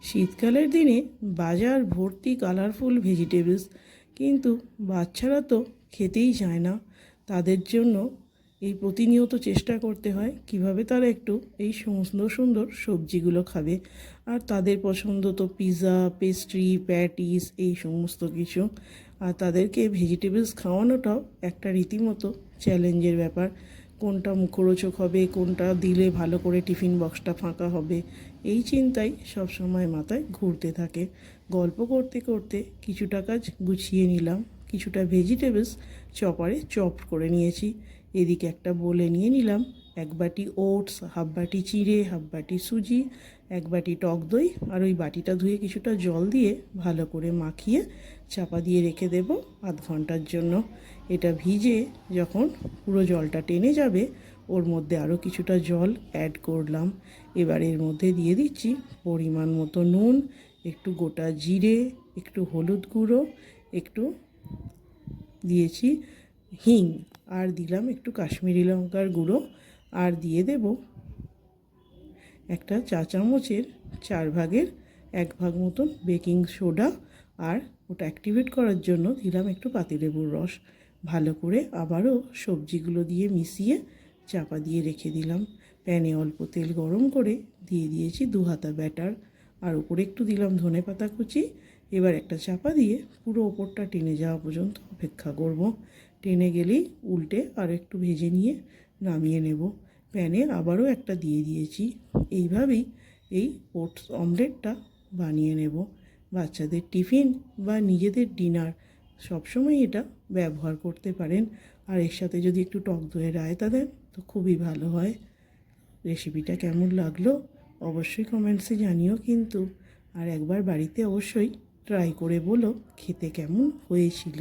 শীতকালের দিনে বাজার ভর্তি কালারফুল ভেজিটেবলস, কিন্তু বাচ্চারা তো খেতেই চায় না। তাদের জন্য এই প্রতিনিয়ত চেষ্টা করতে হয় কিভাবে তারা একটু এই সুন্দর সুন্দর সবজিগুলো খাবে। আর তাদের পছন্দ তো পিৎজা, পেস্ট্রি, প্যাটিস, এই সমস্ত কিছু। আর তাদেরকে ভেজিটেবলস খাওয়ানোটাও একটা রীতিমতো চ্যালেঞ্জের ব্যাপার। কোনটা মুখরোচক হবে, কোনটা দিলে ভালো করে টিফিন বক্সটা ফাঁকা হবে, এই চিন্তাই সবসময় মাথায় ঘুরতে থাকে। গল্প করতে করতে কিছুটা কাজ গুছিয়ে নিলাম। কিছুটা ভেজিটেবলস চপারে চপ করে নিয়েছি। এদিকে একটা বলে নিয়ে নিলাম 1 বাটি ওটস, হাফ বাটি চিড়ে, হাফ বাটি সুজি, 1 বাটি টক দই, আর ওই বাটিটা ধুয়ে কিছুটা জল দিয়ে ভালো করে মাখিয়ে চাপা দিয়ে রেখে দেব আধ ঘন্টার জন্য। এটা ভিজে যখন পুরো জলটা টেনে যাবে, ওর মধ্যে আরও কিছুটা জল অ্যাড করলাম। এবার এর মধ্যে দিয়ে দিচ্ছি পরিমাণ মতো নুন, একটু গোটা জিরে, একটু হলুদ গুঁড়ো, একটু দিয়েছি হিং, আর দিলাম একটু কাশ্মীরি লঙ্কার গুঁড়ো, আর দিয়ে দেব একটা চা চামচের 4 ভাগের 1 ভাগ মতন বেকিং সোডা, আর ওটা অ্যাক্টিভেট করার জন্য দিলাম একটু পাতিলেবুর রস। ভালো করে আবারও সবজিগুলো দিয়ে মিশিয়ে চাপা দিয়ে রেখে দিলাম। প্যানে অল্প তেল গরম করে দিয়ে দিয়েছি 2 হাতা ব্যাটার, আর উপরে একটু দিলাম ধনেপাতা কুচি। এবার একটা চাপা দিয়ে পুরো ওপরটা টেনে যাওয়া পর্যন্ত অপেক্ষা করব। টেনে গেলেই উল্টে আর একটু ভেজে নিয়ে নামিয়ে নেব। প্যানে আবারও একটা দিয়ে দিয়েছি। এইভাবেই এই ওটস অমলেটটা বানিয়ে নেব। বাচ্চাদের টিফিন বা নিজেদের ডিনার সবসময় এটা ব্যবহার করতে পারেন। আর এর সাথে যদি একটু টক দইয়ের রায়তা দেন তো খুবই ভালো হয়। রেসিপিটা কেমন লাগলো অবশ্যই কমেন্টসে জানিও কিন্তু। আর একবার বাড়িতে অবশ্যই ট্রাই করে বলো খেতে কেমন হয়েছিল।